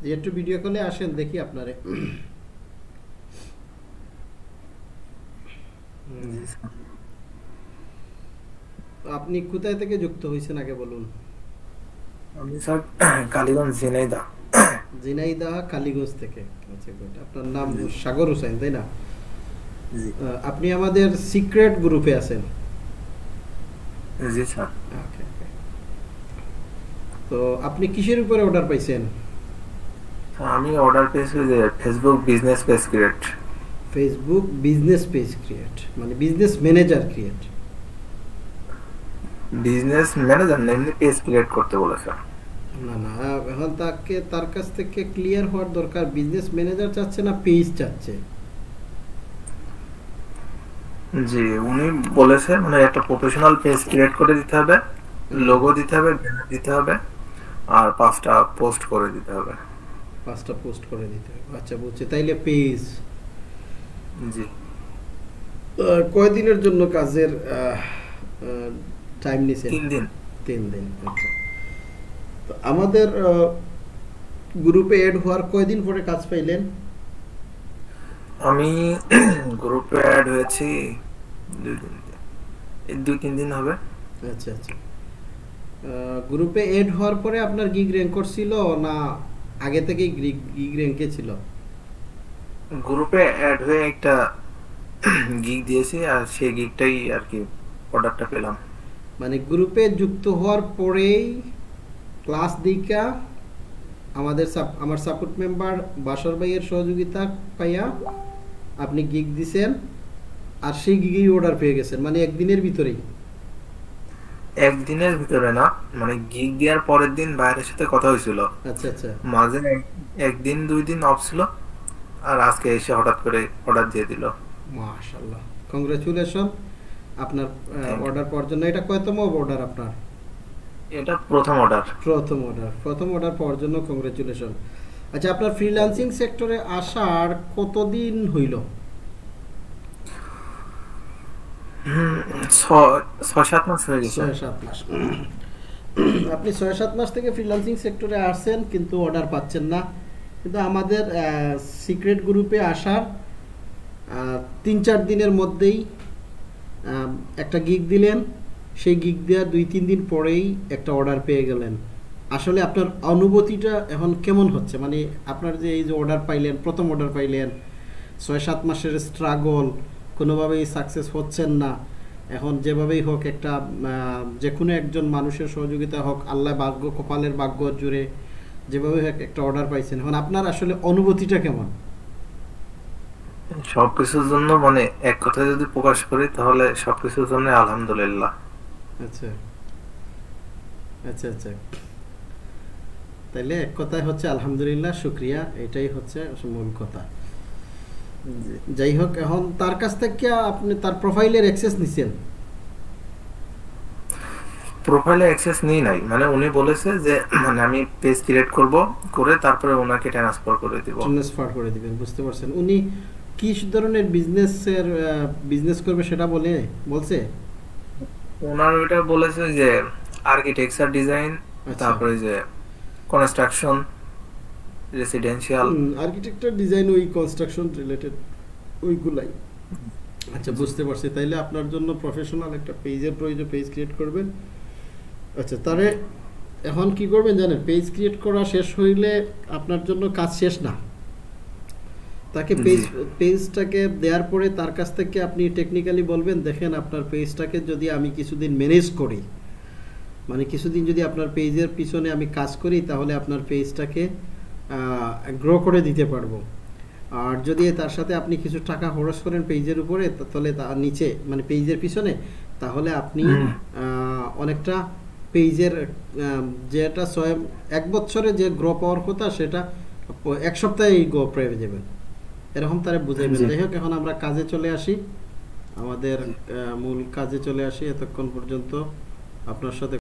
যে একটু ভিডিও কলে আসেন দেখি আপনারে। জি স্যার। আপনি কোথায় থেকে যুক্ত হয়েছেন আগে বলুন। আমি স্যার কালীগঞ্জ ঝিনাইদহ। ঝিনাইদহ কালীগঞ্জ থেকে। আচ্ছা গুড। আপনার নাম জি সাগর হোসেন তাই না? জি আপনি আমাদের সিক্রেট গ্রুপে আছেন। জি স্যার। ওকে ওকে। তো আপনি কিসের উপরে অর্ডার পাইছেন? স্যার আমি অর্ডার পেয়েছি যে Facebook business page create. Facebook business page create মানে business manager create. Business manager না, এমনি পেজ ক্রিয়েট করতে বলেছে। না না, এখন তাকে তার কাছ থেকে ক্লিয়ার হওয়ার দরকার, বিজনেস ম্যানেজার চাচ্ছে না পেজ চাচ্ছে। জি, উনি বলেছে মানে একটা প্রফেশনাল পেজ ক্রিয়েট করে দিতে হবে, হুম, লোগো দিতে হবে, ব্যানার দিতে হবে, আর 5টা পোস্ট করে দিতে হবে। 5টা পোস্ট করে দিতে হবে। আচ্ছা বুঝছি, তাইলে পেজ জি, কয়দিনের জন্য কাজের টাইম নিছেন? 3 দিন। 3 দিন। আচ্ছা, তো আমাদের গ্রুপে এড হওয়ার কয়দিন পরে কাজ পাইলেন? আমি গ্রুপে অ্যাড হয়েছি 2 দিন, এই 2-3 দিন হবে। আচ্ছা আচ্ছা। গ্রুপে এড হওয়ার পরে আপনার গিগ র্যাঙ্ক করছিল না আগে থেকেই গিগ র্যাঙ্কে ছিল? গ্রুপে অ্যাড হয়ে একটা গিগ দিয়েছি, আর সেই গিগটাই আর কি অর্ডারটা পেলাম। মানে গ্রুপে যুক্ত হওয়ার পরেই ক্লাস দিকা আমার সাপোর্ট মেম্বার বাসর ভাইয়ের সহযোগিতা পাইয়া আপনি গিগ দিছেন, আর সেই গিগেই অর্ডার পেয়ে গেছেন মানে একদিনের ভিতরেই? একদিনের ভিতরে না, মানে গিগ দেওয়ার পরের দিন বাইরের সাথে কথা হয়েছিল, আচ্ছা আচ্ছা। মাঝে একদিন 2 দিন অফ ছিল, আর আজকে এসে হঠাৎ করে অর্ডার দিয়ে দিল। মাশাআল্লাহ, কংগ্রাচুলেশন আপনার থ্যাংক ইউ। অর্ডার পাওয়ার জন্য। এটা কয়তম অর্ডার আপনার? এটা প্রথম অর্ডার। প্রথম অর্ডার পাওয়ার জন্য কংগ্রাচুলেশন। আচ্ছা, আপনার ফ্রিল্যান্সিং সেক্টরে আসার কতদিন হইল? 6-7 মাস হয়ে গেছে। 6-7 মাস। আপনি 6-7 মাস থেকে ফ্রিল্যান্সিং সেক্টরে আসছেন কিন্তু অর্ডার পাচ্ছেন না। কিন্তু আমাদের সিক্রেট গ্রুপে আসার 3-4 দিনের মধ্যেই আহ, একটা গিগ দিলেন, সেই গিগ দেওয়ার 2-3 দিন পরেই একটা অর্ডার পেয়ে গেলেন। আসলে আপনার অনুভূতিটা এখন কেমন হচ্ছে? মানে আপনার যে এই যে অর্ডার পাইলেন, প্রথম অর্ডার পাইলেন, 6-7 মাসের স্ট্রাগল, কোনোভাবেই সাকসেস হচ্ছেন না, এখন যেভাবেই হোক একটা যে কোনো একজন মানুষের সহযোগিতা হোক, আল্লাহ ভাগ্য কপালের ভাগ্য জুড়ে যেভাবে হোক একটা অর্ডার পাইছেন, এখন আপনার আসলে অনুভূতিটা কেমন? সবকিছুর জন্য মানে এক কথায় যদি প্রকাশ করি তাহলে সবকিছুর জন্য আলহামদুলিল্লাহ। আচ্ছা আচ্ছা আচ্ছা। তাইলে এক কথায় হচ্ছে আলহামদুলিল্লাহ, শুক্রিয়া, এটাই হচ্ছে মূল কথা। জি। যাই হোক, এখন তার কাছ থেকে আপনি তার প্রোফাইলের অ্যাক্সেস নিছেন? প্রোফাইলে অ্যাক্সেস নেই নাই, মানে উনি বলেছে যে মানে আমি পেজ ক্রিয়েট করব, করে তারপরে ওনাকে ট্রান্সফার করে দিব। ট্রান্সফার করে দিবেন, বুঝতে পারছেন। উনি কি ধরনের বিজনেস করবে সেটা বলছে? ওনার ওইটা বলেছে যে আর্কিটেকচার ডিজাইন, আচ্ছা। তারপরে যে কনস্ট্রাকশন, রেসিডেন্সিয়াল। আর্কিটেকচার ডিজাইন, ওই কনস্ট্রাকশন রিলেটেড ওইগুলাই। আচ্ছা জি বুঝতে পারছি, তাইলে আপনার জন্য প্রফেশনাল একটা পেজের প্রয়োজন, পেজ ক্রিয়েট করবেন। আচ্ছা, তারে এখন কি করবেন জানেন? পেজ ক্রিয়েট করা শেষ হইলে আপনার জন্য কাজ শেষ না। তাকে জি পেজটাকে দেওয়ার পরে তার কাছ থেকে আপনি টেকনিক্যালি বলবেন, দেখেন আপনার পেজটাকে যদি আমি কিছুদিন ম্যানেজ করি, মানে কিছুদিন যদি আপনার পেজের পিছনে আমি কাজ করি, তাহলে আপনার পেজটাকে গ্রো করে দিতে পারবো। আর যদি তার সাথে আপনি কিছু টাকা খরচ করেন পেজের উপরে, তাহলে তার নিচে মানে পেজের পিছনে, তাহলে আপনি হুম, অনেকটা পেজের যেটা 1 বছরে যে গ্রো পাওয়ার কথা, সেটা 1 সপ্তাহেই গ্রো পেয়ে যাবেন। এরকম তারা বুঝাইবেন। জি যাই হোক, এখন আমরা কাজে চলে আসি, আমাদের জি। মূল কাজে চলে আসি। এতক্ষণ পর্যন্ত আপনার সাথে